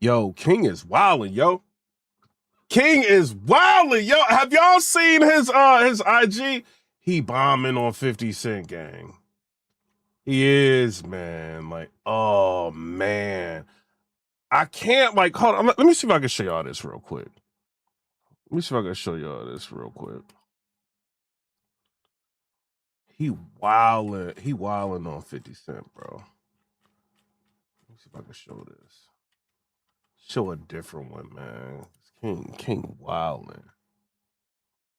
Yo, King is wildin', yo. King is wildin', yo. Have y'all seen his IG? He bombing on 50 Cent, gang. He is, man. Like, oh man. I can't like hold on. Let me see if I can show y'all this real quick. Let me see if I can show y'all this real quick. He wildin' on 50 Cent, bro. Let me see if I can show this. Show a different one, man. King wildin'.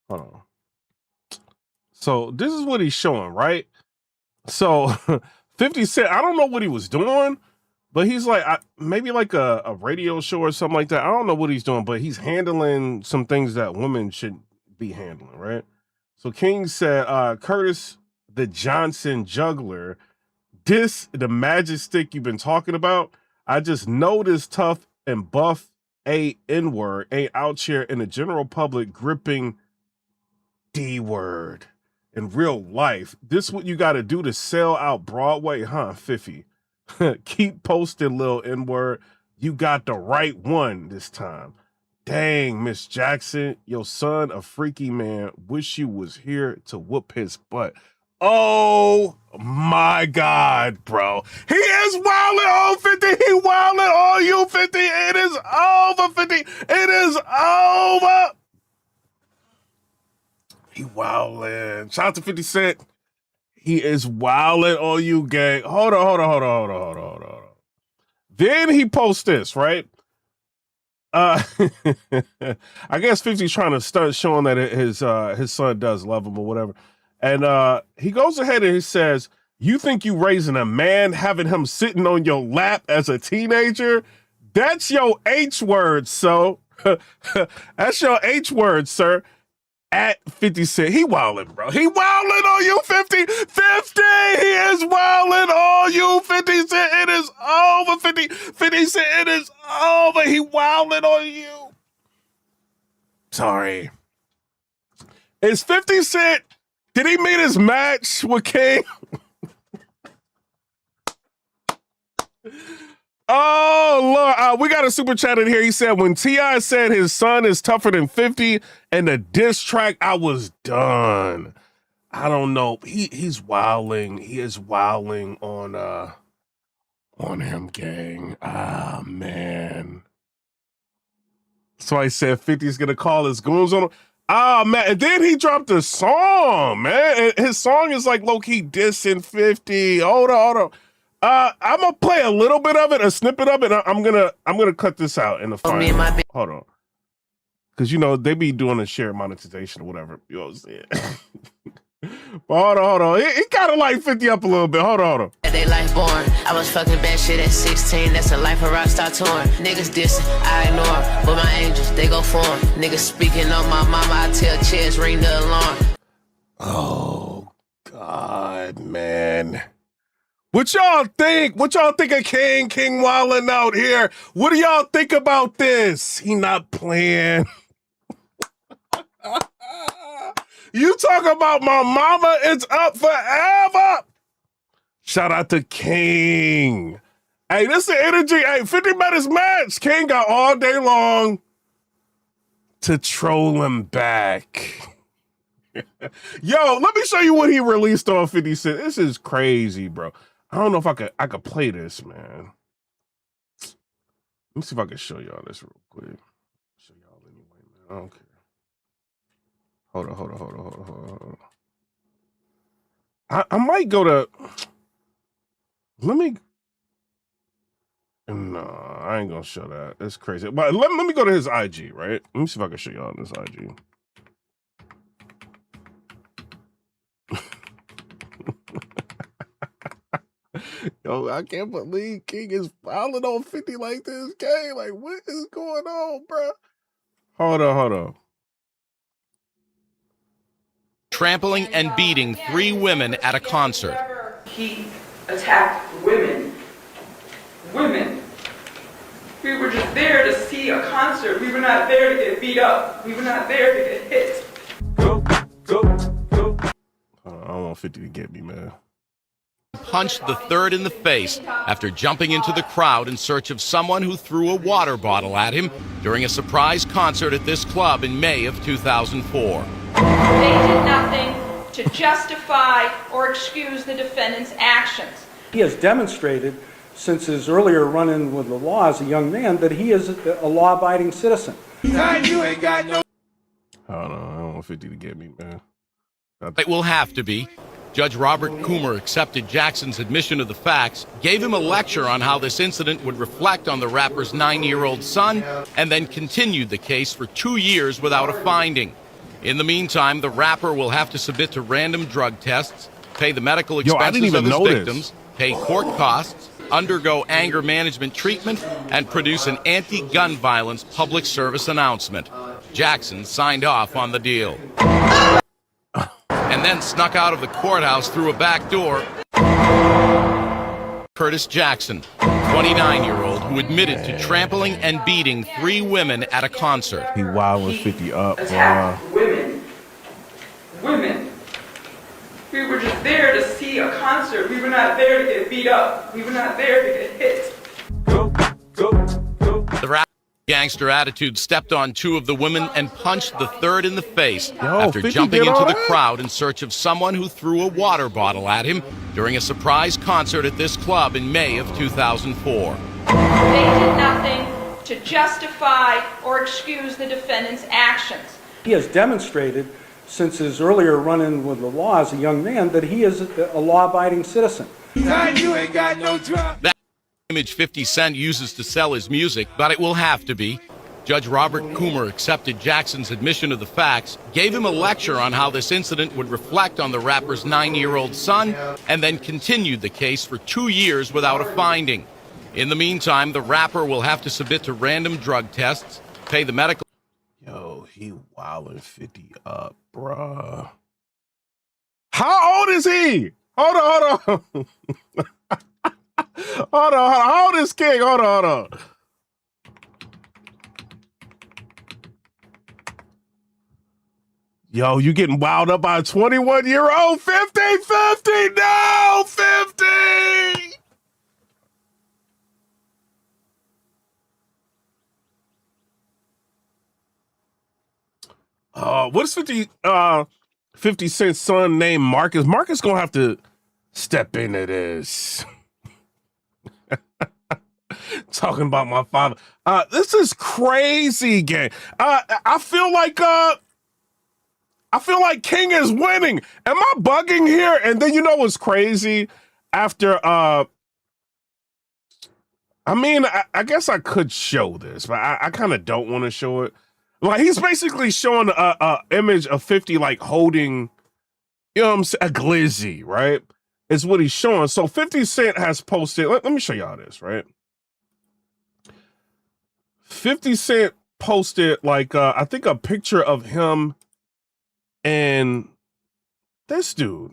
Hold on. So this is what he's showing, right? So 50 Cent, I don't know what he was doing, but he's like maybe like a radio show or something like that. I don't know what he's doing, but he's handling some things that women should be handling, right? So King said, Curtis the Johnson juggler, the magic stick you've been talking about. I just know this tough and buff N-word ain't out here in the general public gripping D-word. In real life, this what you got to do to sell out Broadway, huh, Fifi? Keep posting, little N-word. You got the right one this time. Dang, Miss Jackson, your son a freaky man. Wish you was here to whoop his butt. Oh my God, bro. He is wildin' on 50. He wildin' on you, 50. It is over, 50. It is over. He wildin'. Shout out to 50 Cent. He is wildin' on you, gang. Hold on. Then he posts this, right? I guess 50's trying to start showing that his son does love him or whatever. And he goes ahead and he says, you think you raising a man, having him sitting on your lap as a teenager? That's your H word, so. That's your H word, sir. At 50 Cent. He wildin', bro. He wildin' on you, 50. 50! He is wildin' on you, 50 Cent. It is over, 50. 50 Cent, it is over. He wildin' on you. Sorry. Is 50 Cent, did he meet his match with King? Oh, Lord. We got a super chat in here. He said, when T.I. said his son is tougher than 50 and the diss track, I was done. I don't know. He's wilding. He is wilding on him, gang. Ah, man. So I said 50's going to call his goons on him. Ah, man. And then he dropped a song, man. And his song is like low-key dissing 50. Hold on. I'm gonna play a little bit of it, a snippet of it. I'm gonna cut this out in the final. Hold on, because you know they be doing a shared monetization or whatever. You know what I'm saying? But hold on. He kind of like 50 up a little bit. Hold on. They life born. I was fucking bad shit at 16. That's a life a rock star torn. Niggas dissing, I ignore. But my angels, they go for 'em. Niggas speaking on my mama, I tell chairs, ring the alarm. Oh God, man. What y'all think? What y'all think of King wildin' out here? What do y'all think about this? He not playing. You talk about my mama, it's up forever. Shout out to King. Hey, this is the energy. Hey, 50 minutes match. King got all day long to troll him back. Yo, let me show you what he released on 50 Cent. This is crazy, bro. I don't know if I could play this, man. Let me see if I can show y'all this real quick. Show y'all anyway, man. I don't care. Hold on. I might go to. Let me. No, I ain't gonna show that. It's crazy. But let me go to his IG, right? Let me see if I can show y'all on this IG. Yo, I can't believe King is filing on 50 like this, gang. Like, what is going on, bro? Hold on. Trampling and beating 3 women at a concert. He attacked women. Women. We were just there to see a concert. We were not there to get beat up. We were not there to get hit. Go. I don't want 50 to get me, man. punched the third in the face after jumping into the crowd in search of someone who threw a water bottle at him during a surprise concert at this club in May of 2004. They did nothing to justify or excuse the defendant's actions. He has demonstrated since his earlier run-in with the law as a young man that he is a law-abiding citizen. Hold on, I don't want 50 to get me, man. It will have to be. Judge Robert Coomer accepted Jackson's admission of the facts, gave him a lecture on how this incident would reflect on the rapper's 9-year-old son, and then continued the case for 2 years without a finding. In the meantime, the rapper will have to submit to random drug tests, pay the medical expenses of his victims, pay court costs, undergo anger management treatment, and produce an anti-gun violence public service announcement. Jackson signed off on the deal. And then snuck out of the courthouse through a back door. Curtis Jackson, 29-year-old who admitted to trampling and beating 3 women at a concert. He wilding 50 up. Attacked women. Women. We were just there to see a concert. We were not there to get beat up. We were not there to get hit. The rap gangster attitude stepped on 2 of the women and punched the third in the face after 50 jumping get into on the that? crowd in search of someone who threw a water bottle at him during a surprise concert at this club in May of 2004. They did nothing to justify or excuse the defendant's actions. He has demonstrated since his earlier run-in with the law as a young man that he is a law-abiding citizen. That image 50 Cent uses to sell his music, but it will have to be. Judge Robert Coomer accepted Jackson's admission of the facts, gave him a lecture on how this incident would reflect on the rapper's 9-year-old son, and then continued the case for 2 years without a finding. In the meantime, the rapper will have to submit to random drug tests, pay the medical... Yo, he wilding 50 up, bruh. How old is he? Hold on. Hold on. How old is King? Hold on. Yo, you getting wild up by a 21-year-old? 50! No, 50! What's 50 Cent's son named Marcus? Marcus gonna have to step into this. Talking about my father. This is crazy, gang. I feel like King is winning. Am I bugging here? And then you know what's crazy? After I guess I could show this, but I kind of don't want to show it. Like, he's basically showing a image of 50 like holding, you know what I'm saying, a glizzy, right? Is what he's showing. So 50 Cent has posted, let me show y'all this, right? 50 Cent posted like, I think a picture of him and this dude.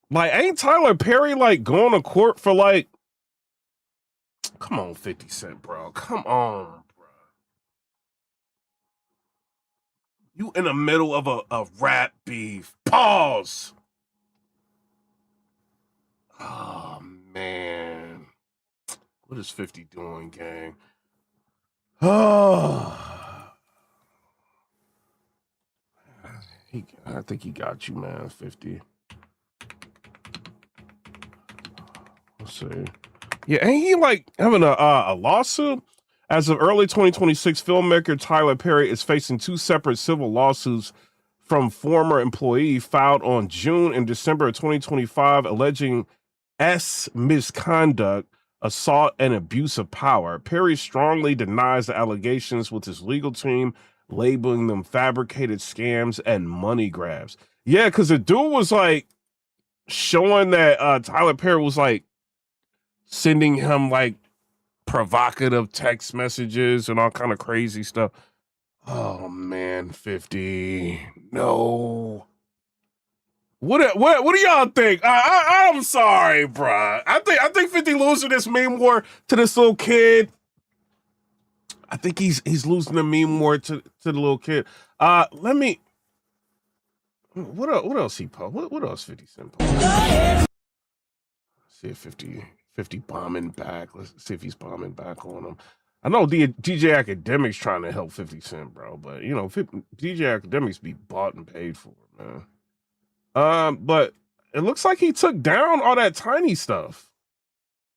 Like, ain't Tyler Perry like going to court for like, come on, 50 Cent, bro. Come on, bro. You in the middle of a rap beef. Pause. Oh, man. What is 50 doing, gang? Oh. I think he got you, man, 50. Let's see. Yeah, ain't he like having a lawsuit? As of early 2026, filmmaker Tyler Perry is facing 2 separate civil lawsuits from former employee filed on June and December of 2025, alleging misconduct, assault, and abuse of power. Perry strongly denies the allegations, with his legal team labeling them fabricated scams and money grabs. Yeah, because the dude was like showing that Tyler Perry was like sending him like provocative text messages and all kind of crazy stuff. Oh man, 50. No. What do y'all think? I'm sorry, bruh. I think 50 losing this meme war to this little kid. I think he's losing the meme more to the little kid. Let me. What else he post? What else 50 Cent post? See if 50 bombing back. Let's see if he's bombing back on him. I know DJ Academics trying to help 50 Cent, bro, but you know, DJ Academics be bought and paid for, man. But it looks like he took down all that tiny stuff.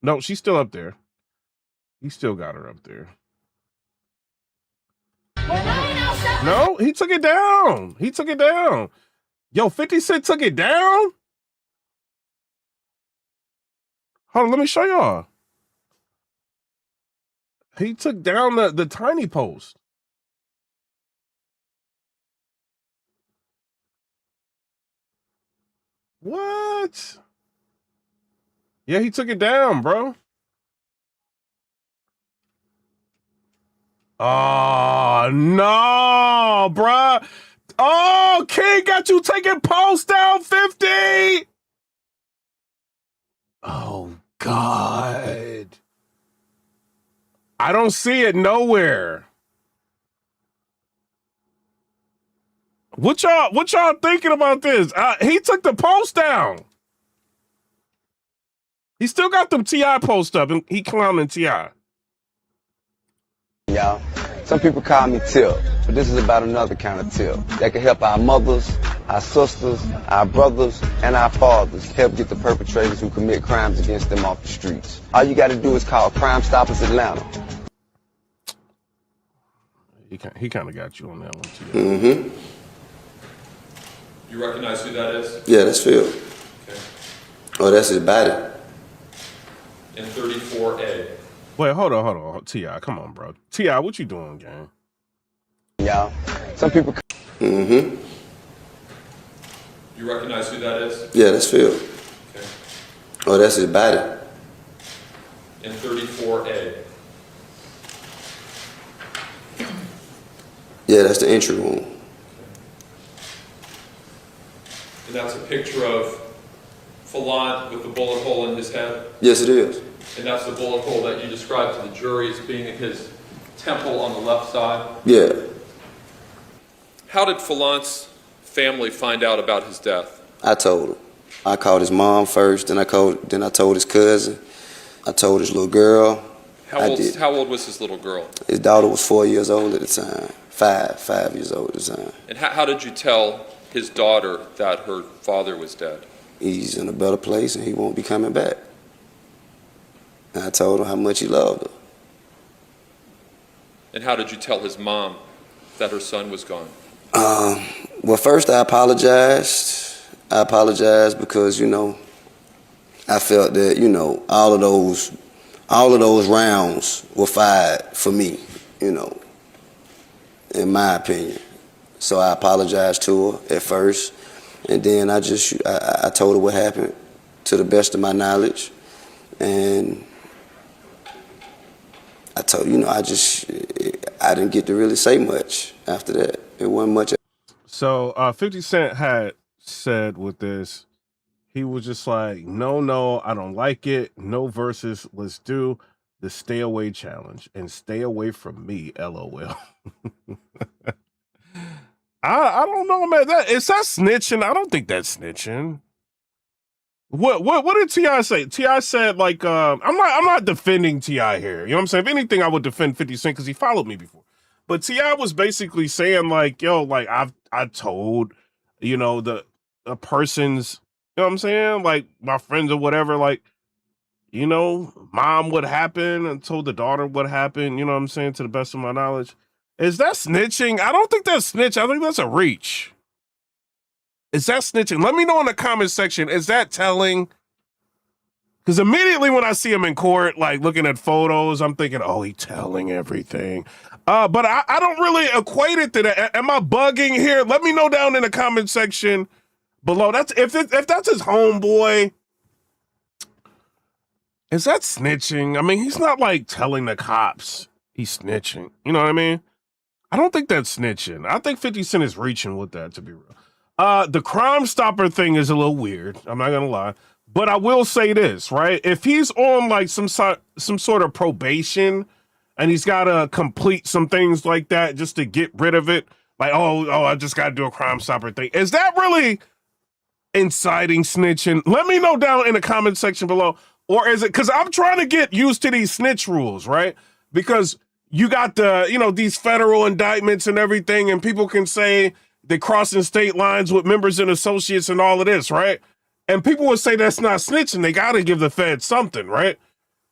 No, she's still up there. He still got her up there. No, he took it down. He took it down. Yo, 50 Cent took it down? Hold on, let me show y'all. He took down the tiny post. What? Yeah, he took it down, bro. Oh, no, bruh. Oh, King got you taking post down 50. Oh, God. I don't see it nowhere. What y'all thinking about this? He took the post down. He still got them T.I. post up, and he clowning T.I. Y'all, some people call me Tip, but this is about another kind of tip that can help our mothers, our sisters, our brothers, and our fathers help get the perpetrators who commit crimes against them off the streets. All you got to do is call Crime Stoppers Atlanta. He kind of got you on that one, too. Mm-hmm. You recognize who that is? Yeah, that's Phil. Okay. Oh, that's his body. In 34A. Wait, hold on. T.I., come on, bro. T.I., what you doing, gang? Y'all, some people... Mm-hmm. You recognize who that is? Yeah, that's Phil. Okay. Oh, that's his body. In 34A. Yeah, that's the entry wound. And that's a picture of Falant with the bullet hole in his head? Yes, it is. And that's the bullet hole that you described to the jury as being in his temple on the left side? Yeah. How did Falant's family find out about his death? I told him. I called his mom first, then I told his cousin. I told his little girl. How old was his little girl? His daughter was 4 years old at the time. 5 years old at the time. And how did you tell his daughter that her father was dead? He's in a better place and he won't be coming back. And I told him how much he loved her. And how did you tell his mom that her son was gone? Well, first I apologized. I apologized because, you know, I felt that, you know, all of those rounds were fired for me, you know, in my opinion. So I apologized to her at first, and then I told her what happened to the best of my knowledge, and I told, you know, I didn't get to really say much after that. It wasn't much. So 50 Cent had said with this, he was just like, no, I don't like it. No verses. Let's do the stay away challenge and stay away from me. LOL. I don't know, man. Is that snitching? I don't think that's snitching. What did T.I. say? T.I. said like, I'm not defending T.I. here. You know what I'm saying? If anything, I would defend 50 Cent because he followed me before. But T.I. was basically saying like, yo, like I told, you know, the person's, you know what I'm saying? Like my friends or whatever, like, you know, mom what happened and told the daughter what happened, you know what I'm saying, to the best of my knowledge. Is that snitching? I don't think that's snitch. I think that's a reach. Is that snitching? Let me know in the comment section. Is that telling? Because immediately when I see him in court, like looking at photos, I'm thinking, oh, he telling everything. But I don't really equate it to that. Am I bugging here? Let me know down in the comment section below. That's if that's his homeboy. Is that snitching? I mean, he's not like telling the cops he's snitching. You know what I mean? I don't think that's snitching. I think 50 Cent is reaching with that, to be real. The Crime Stopper thing is a little weird. I'm not gonna lie, but I will say this, right? If he's on like some sort of probation, and he's got to complete some things like that just to get rid of it. Like, I just got to do a Crime Stopper thing. Is that really inciting snitching? Let me know down in the comment section below. Or is it, because I'm trying to get used to these snitch rules, right? Because you got these federal indictments and everything, and people can say they're crossing state lines with members and associates and all of this, right? And people would say that's not snitching. They got to give the Fed something, right?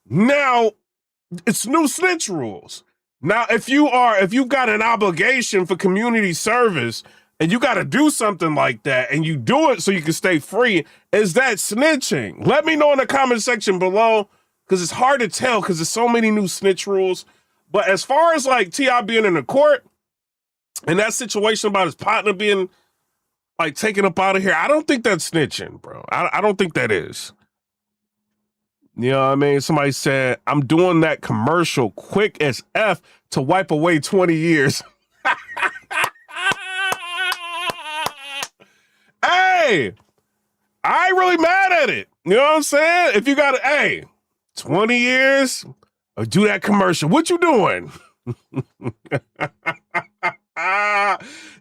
Now, it's new snitch rules. Now, if you've got an obligation for community service and you got to do something like that and you do it so you can stay free, is that snitching? Let me know in the comment section below, because it's hard to tell because there's so many new snitch rules. But as far as like T.I. being in the court and that situation about his partner being like taken up out of here, I don't think that's snitching, bro. I don't think that is. You know what I mean? Somebody said, I'm doing that commercial quick as F to wipe away 20 years. Hey, I ain't really mad at it. You know what I'm saying? If you got 20 years, or do that commercial. What you doing?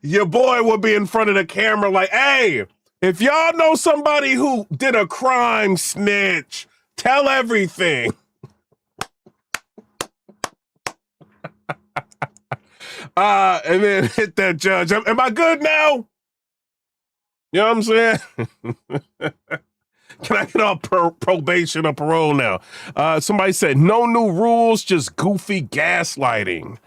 Your boy will be in front of the camera like, hey, if y'all know somebody who did a crime, snitch, tell everything. And then hit that judge. Am I good now? You know what I'm saying? Can I get on probation or parole now? Somebody said, no new rules, just goofy gaslighting.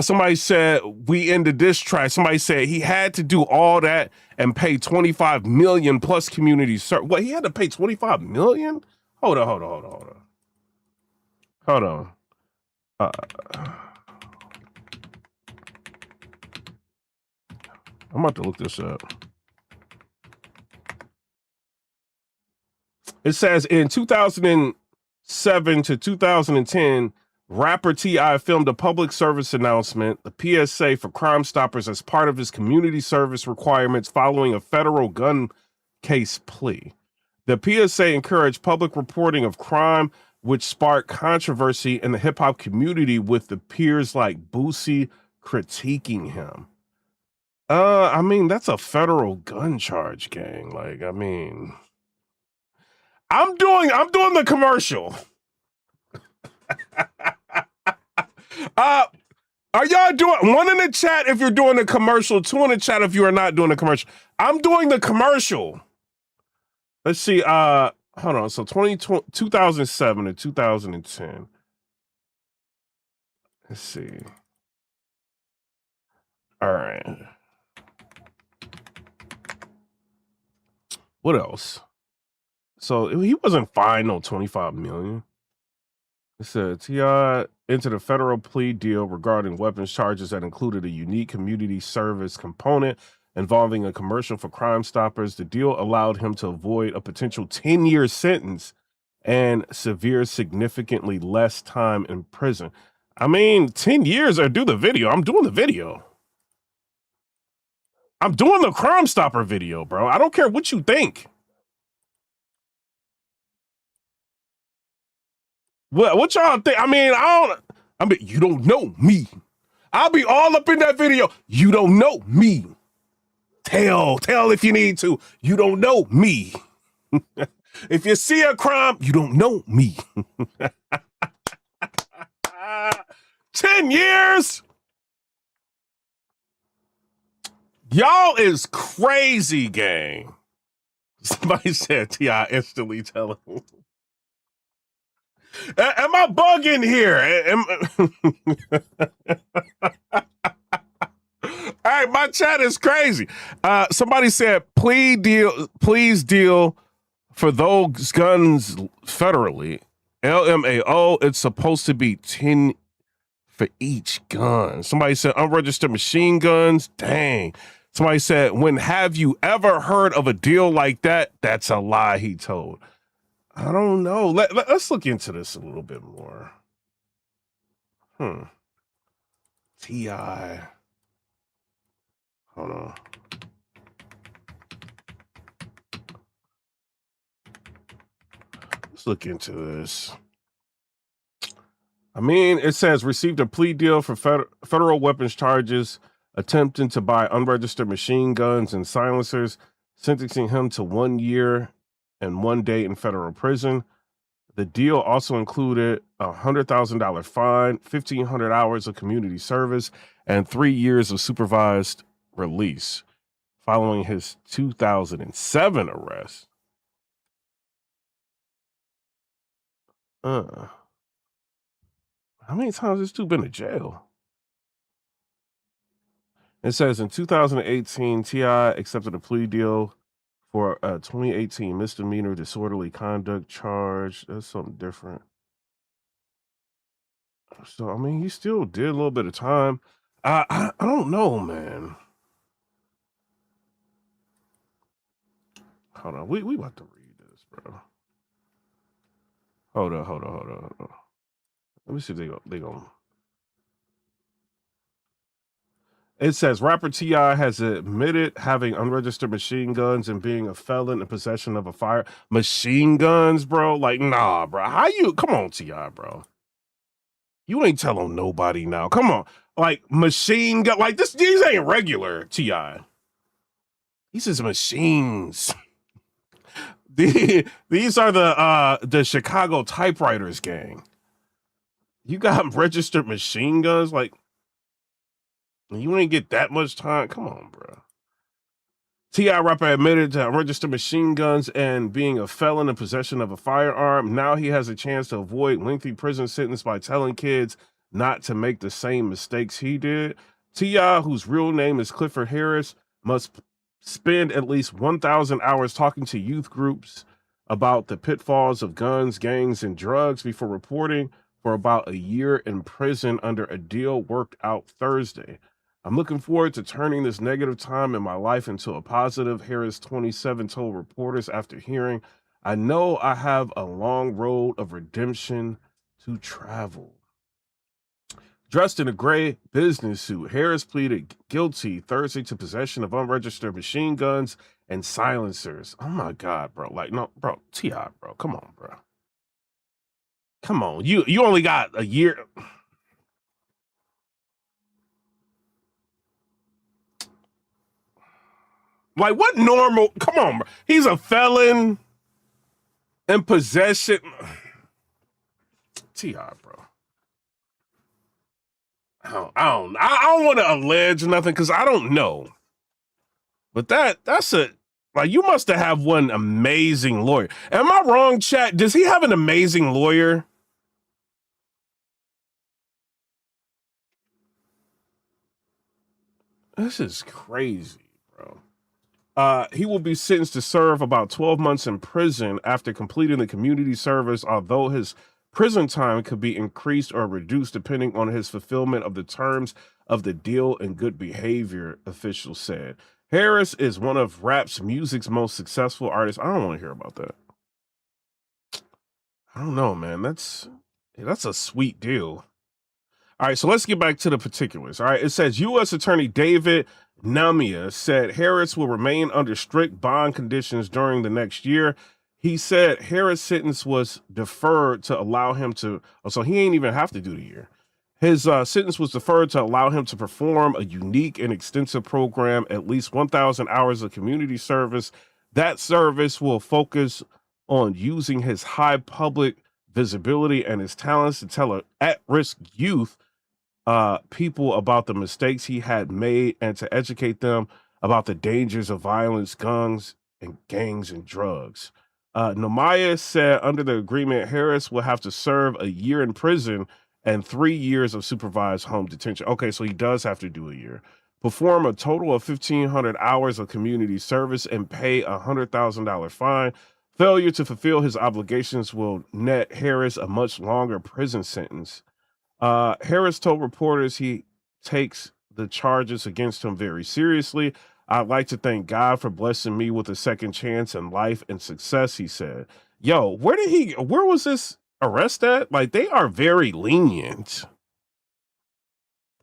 Somebody said, we ended this track. Somebody said he had to do all that and pay $25 million plus community service. What, he had to pay $25 million? Hold on. I'm about to look this up. It says in 2007 to 2010, rapper T.I. filmed a public service announcement, the PSA for Crime Stoppers, as part of his community service requirements following a federal gun case plea. The PSA encouraged public reporting of crime, which sparked controversy in the hip-hop community, with the peers like Boosie critiquing him. I mean, that's a federal gun charge, gang. Like, I mean, I'm doing the commercial. Are y'all doing one in the chat if you're doing the commercial, two in the chat if you are not doing the commercial? I'm doing the commercial. Let's see. Hold on. So 2007 to 2010. Let's see. All right. What else? So he wasn't fined no $25 million. It said T.I. entered a federal plea deal regarding weapons charges that included a unique community service component involving a commercial for Crime Stoppers. The deal allowed him to avoid a potential 10-year sentence and severe, significantly less time in prison. I mean, 10 years or do the video. I'm doing the video. I'm doing the Crime Stopper video, bro. I don't care what you think. What y'all think? I mean, you don't know me. I'll be all up in that video. You don't know me. Tell if you need to. You don't know me. If you see a crime, you don't know me. 10 years? Y'all is crazy, gang. Somebody said T.I. instantly tell him. Am I bugging here? All right, my chat is crazy. Somebody said, please deal for those guns federally. LMAO, it's supposed to be 10 for each gun. Somebody said unregistered machine guns. Dang. Somebody said, when have you ever heard of a deal like that? That's a lie, he told. I don't know. Let's look into this a little bit more. T.I. Hold on. Let's look into this. I mean, it says received a plea deal for federal weapons charges, attempting to buy unregistered machine guns and silencers, sentencing him to 1 year and 1 day in federal prison. The deal also included a $100,000 fine, 1,500 hours of community service, and 3 years of supervised release following his 2007 arrest. How many times has this dude been to jail? It says in 2018, T.I. accepted a plea deal for a 2018 misdemeanor disorderly conduct charge. That's something different. So, I mean, he still did a little bit of time. I don't know, man. Hold on. We about to read this, bro. Hold on. Let me see if they go. It says rapper T.I. has admitted having unregistered machine guns and being a felon in possession of a fire. Machine guns, bro? Like, nah, bro. How you? Come on, T.I., bro. You ain't telling nobody now. Come on. Like, machine gun. Like, these ain't regular, T.I. These is machines. These are the Chicago typewriters gang. You got registered machine guns? Like, you ain't get that much time? Come on, bro. T.I. rapper admitted to unregistered machine guns and being a felon in possession of a firearm. Now he has a chance to avoid lengthy prison sentence by telling kids not to make the same mistakes he did. T.I., whose real name is Clifford Harris, must spend at least 1,000 hours talking to youth groups about the pitfalls of guns, gangs, and drugs before reporting for about a year in prison under a deal worked out Thursday. I'm looking forward to turning this negative time in my life into a positive, Harris 27 told reporters after hearing, I know I have a long road of redemption to travel. Dressed in a gray business suit, Harris pleaded guilty Thursday to possession of unregistered machine guns and silencers. Oh my God, bro. Like, no, bro, T.I., bro. Come on, bro. Come on. You only got a year. Like, what normal? Come on, bro. He's a felon in possession. T.I., bro. I don't want to allege nothing because I don't know. But that's like, you must have one amazing lawyer. Am I wrong, chat? Does he have an amazing lawyer? This is crazy, bro. He will be sentenced to serve about 12 months in prison after completing the community service, although his prison time could be increased or reduced depending on his fulfillment of the terms of the deal and good behavior, officials said. Harris is one of rap's music's most successful artists. I don't want to hear about that. I don't know, man. That's a sweet deal. All right, so let's get back to the particulars. All right, it says U.S. Attorney David Namia said Harris will remain under strict bond conditions during the next year. He said Harris' sentence was deferred to allow him to, so he ain't even have to do the year. His sentence was deferred to allow him to perform a unique and extensive program, at least 1,000 hours of community service. That service will focus on using his high public visibility and his talents to tell at-risk youth people about the mistakes he had made and to educate them about the dangers of violence, guns, and gangs and drugs. Namaya said under the agreement, Harris will have to serve a year in prison and 3 years of supervised home detention. Okay, so he does have to do a year. Perform a total of 1,500 hours of community service and pay a $100,000 fine. Failure to fulfill his obligations will net Harris a much longer prison sentence. Harris told reporters he takes the charges against him very seriously. I'd like to thank God for blessing me with a second chance in life and success, he said. Yo, where was this arrest at? Like, they are very lenient.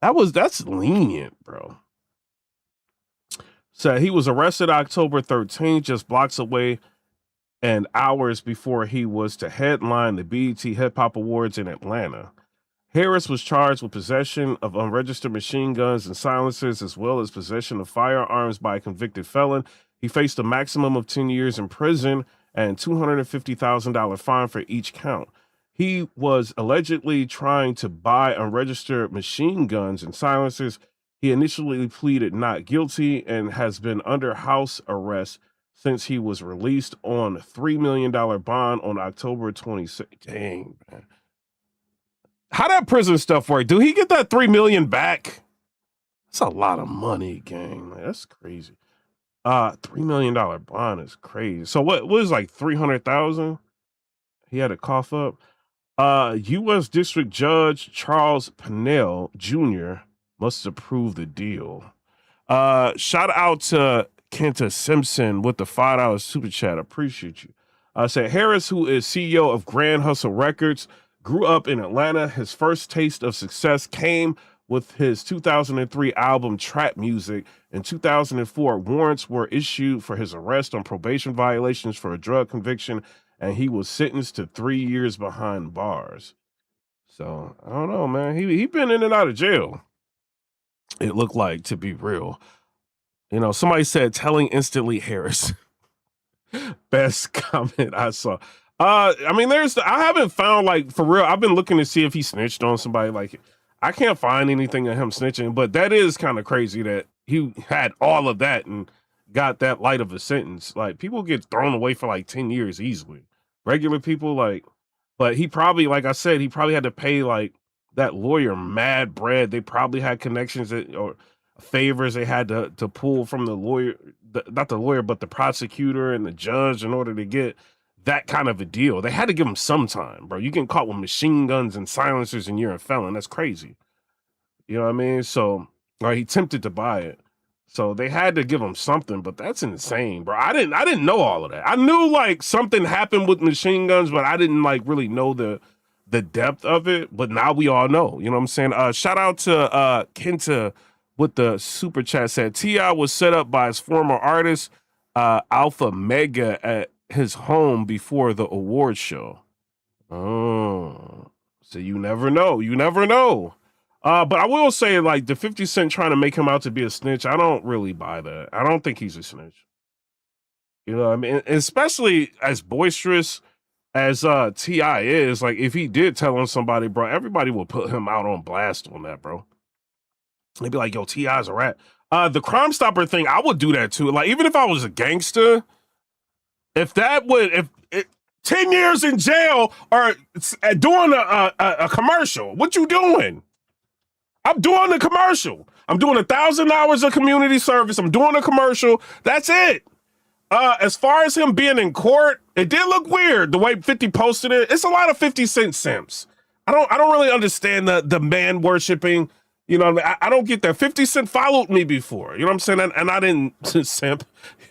That's lenient, bro. So he was arrested October 13th, just blocks away and hours before he was to headline the BET Hip Hop Awards in Atlanta. Harris was charged with possession of unregistered machine guns and silencers, as well as possession of firearms by a convicted felon. He faced a maximum of 10 years in prison and $250,000 fine for each count. He was allegedly trying to buy unregistered machine guns and silencers. He initially pleaded not guilty and has been under house arrest since he was released on $3 million bond on October 26th. Dang, man. How that prison stuff work? Do he get that $3 million back? That's a lot of money, gang. That's crazy. $3 million bond is crazy. So what was like 300,000? He had to cough up. U.S. District Judge Charles Pennell Jr. must approve the deal. Shout out to Kenta Simpson with the $5 super chat. Appreciate you. Said Harris, who is CEO of Grand Hustle Records, grew up in Atlanta. His first taste of success came with his 2003 album Trap Music. In 2004, warrants were issued for his arrest on probation violations for a drug conviction, and he was sentenced to 3 years behind bars. So, I don't know, man. He been in and out of jail. It looked like, to be real. You know, somebody said, telling instantly Harris. Best comment I saw. I mean, I haven't found, like, for real, I've been looking to see if he snitched on somebody. Like, I can't find anything of him snitching, but that is kind of crazy that he had all of that and got that light of a sentence. Like, people get thrown away for like 10 years easily. Regular people, like, but he probably, like I said, he probably had to pay like that lawyer mad bread. They probably had connections or favors they had to pull from the lawyer, not the lawyer, but the prosecutor and the judge in order to get that kind of a deal. They had to give him some time, bro. You get caught with machine guns and silencers and you're a felon. That's crazy. You know what I mean? So, or he attempted to buy it. So they had to give him something, but that's insane, bro. I didn't know all of that. I knew like something happened with machine guns, but I didn't like really know the depth of it. But now we all know. You know what I'm saying? Shout out to Kenta with the super chat. Said T.I. was set up by his former artist, Alpha Mega, at his home before the award show. Oh, so you never know. You never know. But I will say, like, the 50 Cent trying to make him out to be a snitch, I don't really buy that. I don't think he's a snitch. You know what I mean? Especially as boisterous as T.I. is, like, if he did tell on somebody, bro, everybody will put him out on blast on that, bro. They'd be like, yo, T.I.'s a rat. The Crime Stopper thing, I would do that too. Like, even if I was a gangster, if 10 years in jail or doing a commercial, what you doing? I'm doing the commercial. I'm doing 1,000 hours of community service. I'm doing a commercial. That's it. As far as him being in court, it did look weird the way 50 posted it. It's a lot of 50 Cent simps. I don't really understand the man worshiping. You know, I don't get that. 50 Cent followed me before. You know what I'm saying? And I didn't simp.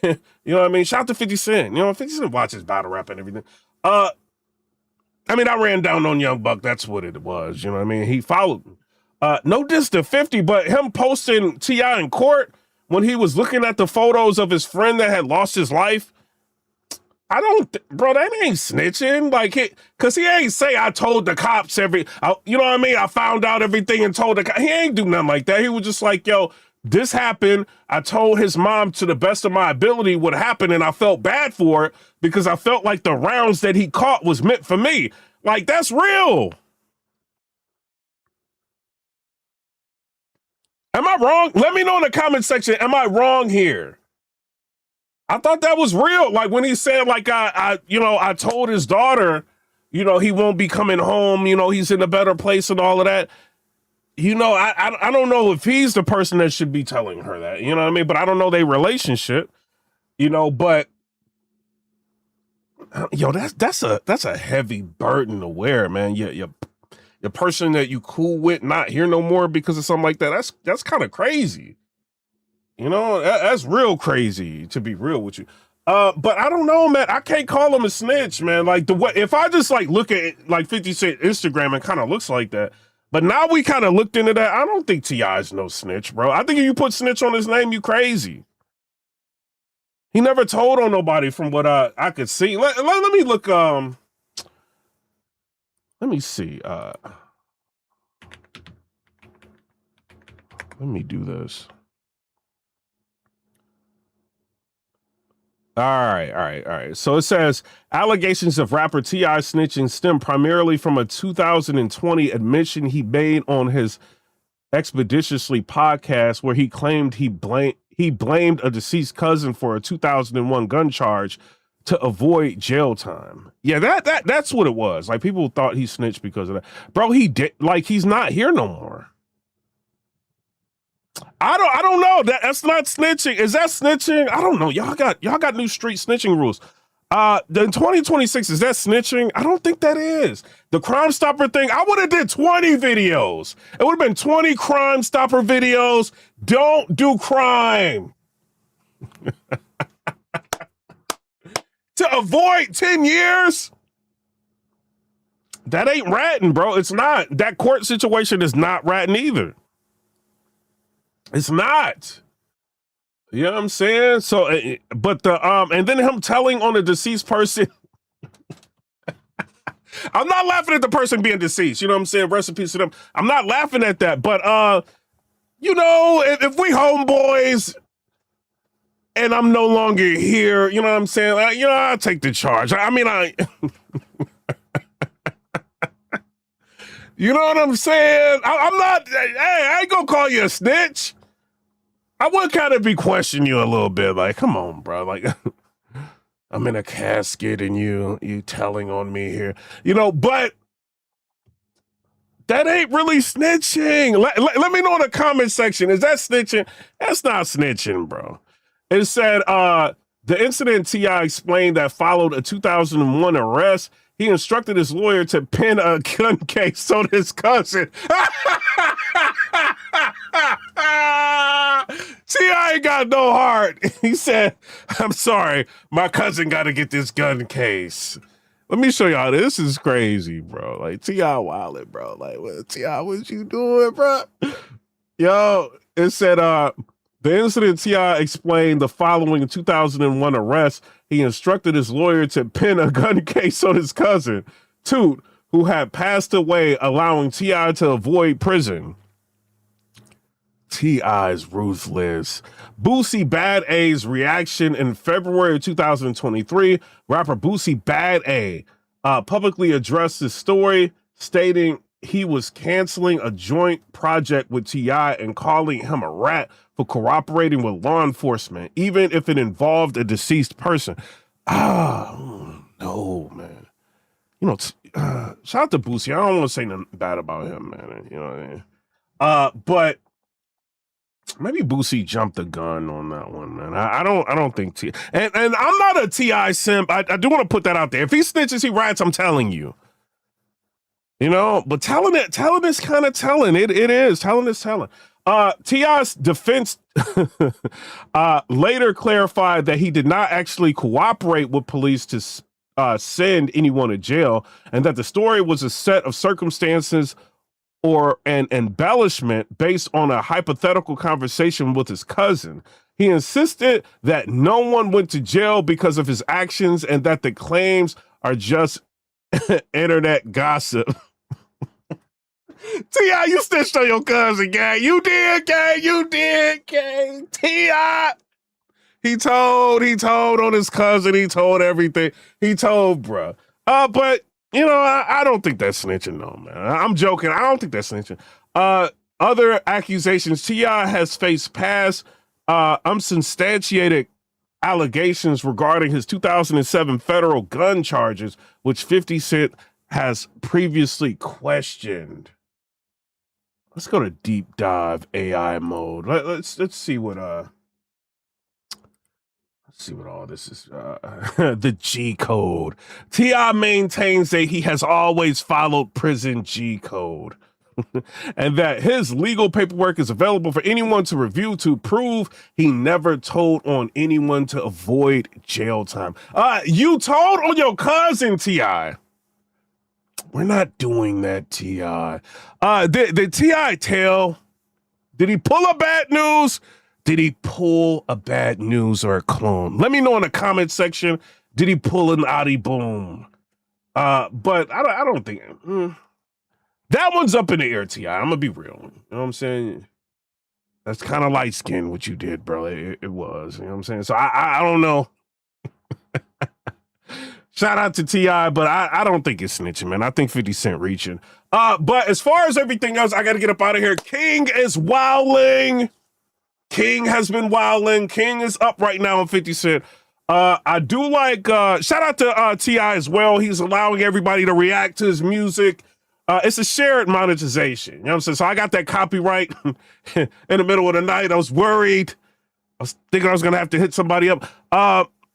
You know what I mean? Shout out to 50 Cent. You know, 50 Cent watches battle rap and everything. I mean, I ran down on Young Buck. That's what it was. You know what I mean? He followed me. No diss to 50, but him posting T.I. in court when he was looking at the photos of his friend that had lost his life, bro, that ain't snitching. Like, cause he ain't say, I told the cops you know what I mean? I found out everything and told the cops. He ain't do nothing like that. He was just like, yo, this happened. I told his mom to the best of my ability what happened, and I felt bad for it because I felt like the rounds that he caught was meant for me. Like, that's real. Am I wrong? Let me know in the comment section. Am I wrong here? I thought that was real. Like when he said, like, I told his daughter, you know, he won't be coming home. You know, he's in a better place and all of that. You know, I don't know if he's the person that should be telling her that. You know what I mean? But I don't know their relationship. You know, but yo, that's a heavy burden to wear, man. The person that you cool with not here no more because of something like that, that's kind of crazy. You know, that's real crazy, to be real with you. But I don't know, man. I can't call him a snitch, man. Like, the way, if I just like look at like 50 Cent Instagram, it kind of looks like that. But now we kind of looked into that. I don't think T.I. is no snitch, bro. I think if you put snitch on his name, you crazy. He never told on nobody from what I could see. Let me look, let me see. Let me do this. All right. So it says allegations of rapper T.I. snitching stem primarily from a 2020 admission he made on his Expeditiously podcast, where he claimed he blamed a deceased cousin for a 2001 gun charge to avoid jail time. Yeah, that's what it was. Like, people thought he snitched because of that. Bro, he did. Like, he's not here no more. I don't know. That's not snitching. Is that snitching? I don't know. Y'all got new street snitching rules. The 2026, is that snitching? I don't think that is. The Crime Stopper thing, I would have did 20 videos. It would have been 20 Crime Stopper videos. Don't do crime. To avoid 10 years? That ain't ratting, bro. It's not. That court situation is not ratting either. It's not. You know what I'm saying? So, but and then him telling on a deceased person. I'm not laughing at the person being deceased. You know what I'm saying? Rest in peace to them. I'm not laughing at that. But, you know, if we homeboys and I'm no longer here, you know what I'm saying? You know, I'll take the charge. I mean, you know what I'm saying? I'm not, hey, I ain't gonna call you a snitch. I would kind of be questioning you a little bit. Like, come on, bro. Like, I'm in a casket and you telling on me here. You know, but that ain't really snitching. Let me know in the comment section. Is that snitching? That's not snitching, bro. It said, the incident T.I. explained that followed a 2001 arrest. He instructed his lawyer to pin a gun case on his cousin. T.I. ain't got no heart. He said, I'm sorry, my cousin got to get this gun case. Let me show y'all. This is crazy, bro. Like, T.I. wildin', bro. Like, what, T.I., what you doing, bro? Yo, it said, the incident T.I. explained the following 2001 arrest. He instructed his lawyer to pin a gun case on his cousin, Toot, who had passed away, allowing T.I. to avoid prison. T.I.'s ruthless. Boosie Bad A's reaction in February 2023. Rapper Boosie Bad A publicly addressed his story, stating he was canceling a joint project with T.I. and calling him a rat for cooperating with law enforcement, even if it involved a deceased person. No, man. You know, shout out to Boosie. I don't want to say nothing bad about him, man. You know what I mean? But maybe Boosie jumped the gun on that one, man. I don't think T. And I'm not a T.I. simp. I do want to put that out there. If he snitches, he rats. I'm telling you. You know, but telling is kind of telling. It is. Telling is telling. T.I.'s defense later clarified that he did not actually cooperate with police to send anyone to jail, and that the story was a set of circumstances or an embellishment based on a hypothetical conversation with his cousin. He insisted that no one went to jail because of his actions and that the claims are just internet gossip. T.I., you snitched on your cousin, gang. You did, gang. You did, gang. T.I. He told on his cousin. He told everything. He told, bruh. But, you know, I don't think that's snitching, no, man. I'm joking. I don't think that's snitching. Other accusations. T.I. has faced past unsubstantiated allegations regarding his 2007 federal gun charges, which 50 Cent has previously questioned. Let's go to deep dive AI mode. Let's see what all this is. The G code. T.I. maintains that he has always followed prison G code. And that his legal paperwork is available for anyone to review to prove he never told on anyone to avoid jail time. You told on your cousin, T.I. We're not doing that, T.I. Did T.I. tell? Did he pull a bad news? Did he pull a bad news or a clone? Let me know in the comment section. Did he pull an Audi Boom? But I don't think that one's up in the air, T.I. I'm gonna be real. You know what I'm saying? That's kind of light skinned what you did, bro. It was. You know what I'm saying? So I don't know. Shout out to T.I., but I don't think it's snitching, man. I think 50 Cent reaching. But as far as everything else, I got to get up out of here. King is wilding. King has been wilding. King is up right now on 50 Cent. I do like, shout out to T.I. as well. He's allowing everybody to react to his music. It's a shared monetization. You know what I'm saying? So I got that copyright in the middle of the night. I was worried. I was thinking I was going to have to hit somebody up.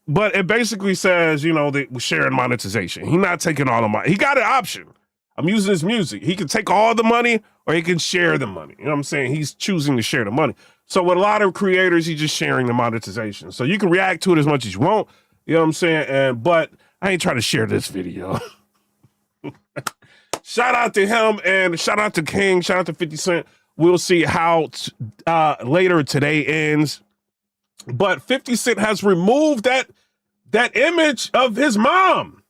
But it basically says, you know, that we're sharing monetization. He's not taking all the money. He got an option. I'm using his music. He can take all the money or he can share the money. You know what I'm saying? He's choosing to share the money. So with a lot of creators, he's just sharing the monetization. So you can react to it as much as you want. You know what I'm saying? But I ain't trying to share this video. Shout out to him and shout out to King. Shout out to 50 Cent. We'll see how later today ends. But 50 Cent has removed that image of his mom,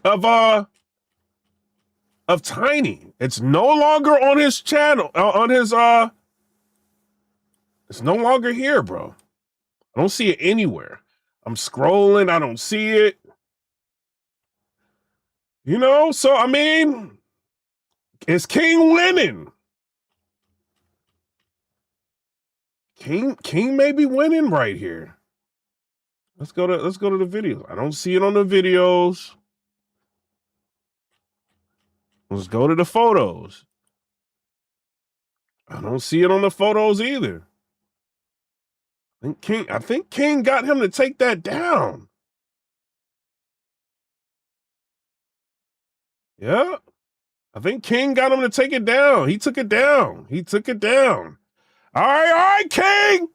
of Tiny. It's no longer on his channel, it's no longer here, bro. I don't see it anywhere. I'm scrolling, I don't see it. You know, so I mean, is King winning? King may be winning right here. Let's go to the videos. I don't see it on the videos. Let's go to the photos. I don't see it on the photos either. I think King got him to take that down. Yeah. I think King got him to take it down. He took it down. He took it down. All right, King.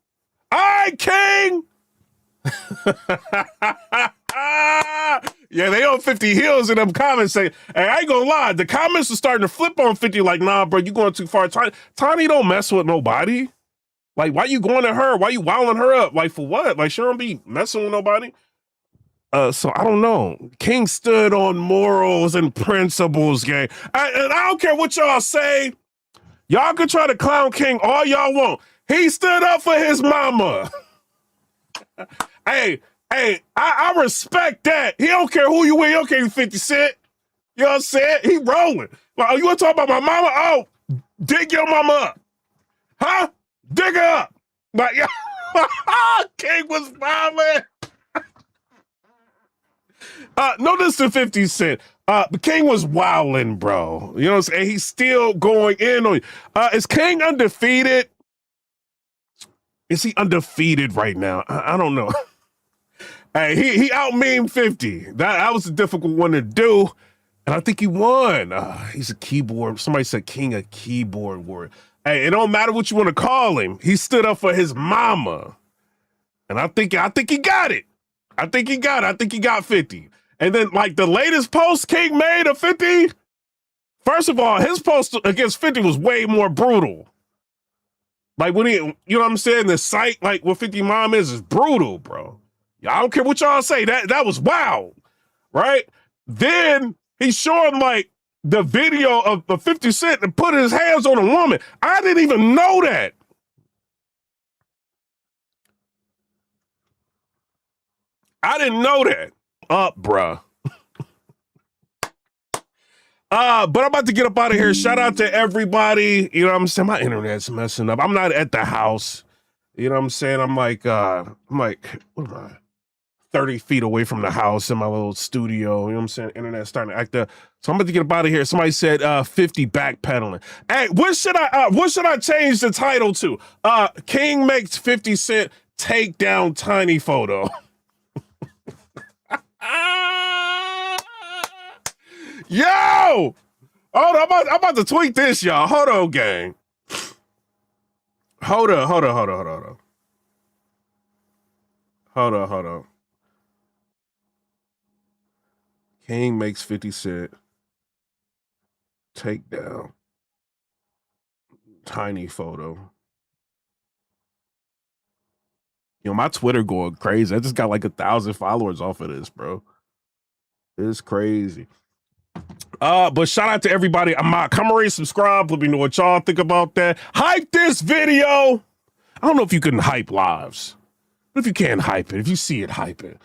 All right, King. Yeah, they on 50 Hills in them comments saying, hey, I ain't gonna lie, the comments are starting to flip on 50 like, nah, bro, you going too far. Tiny don't mess with nobody. Like, why you going to her? Why you wilding her up? Like, for what? Like, she don't be messing with nobody. So I don't know. King stood on morals and principles, gang. And I don't care what y'all say. Y'all can try to clown King all y'all want. He stood up for his mama. Hey, I respect that. He don't care who you with. He don't care you 50 Cent. You know what I'm saying? He rolling. Like, oh, you want to talk about my mama? Oh, dig your mama up. Huh? Dig her up. Like, King was violent. Notice the 50 Cent. The King was wilding, bro. You know what I'm saying? He's still going in on you. Is King undefeated? Is he undefeated right now? I don't know. Hey, he out-memed 50. That was a difficult one to do. And I think he won. He's a keyboard. Somebody said King a keyboard warrior. Hey, it don't matter what you want to call him. He stood up for his mama. And I think he got it. I think he got 50. And then, like, the latest post King made of 50, first of all, his post against 50 was way more brutal. Like, when he, you know what I'm saying? The sight, like, what 50 mom is brutal, bro. I don't care what y'all say. That was wild, right? Then he's showing, like, the video of 50 Cent and put his hands on a woman. I didn't even know that. I didn't know that. Bruh. But I'm about to get up out of here. Shout out to everybody. You know what I'm saying? My internet's messing up. I'm not at the house. You know what I'm saying? I'm like, what am I? 30 feet away from the house in my little studio. You know what I'm saying? Internet's starting to act up. So I'm about to get up out of here. Somebody said 50 backpedaling. Hey, what should I change the title to? King makes 50 Cent take down Tiny photo. Yo! Hold on, I'm about to tweet this, y'all. Hold on, gang. Hold on. King makes 50 Cent take down Tiny photo. You know, my Twitter going crazy. I just got like 1,000 followers off of this, bro. It's crazy. But shout out to everybody. Come already subscribe. Let me know what y'all think about that. Hype this video. I don't know if you can hype lives. But if you can't hype it, if you see it, hype it.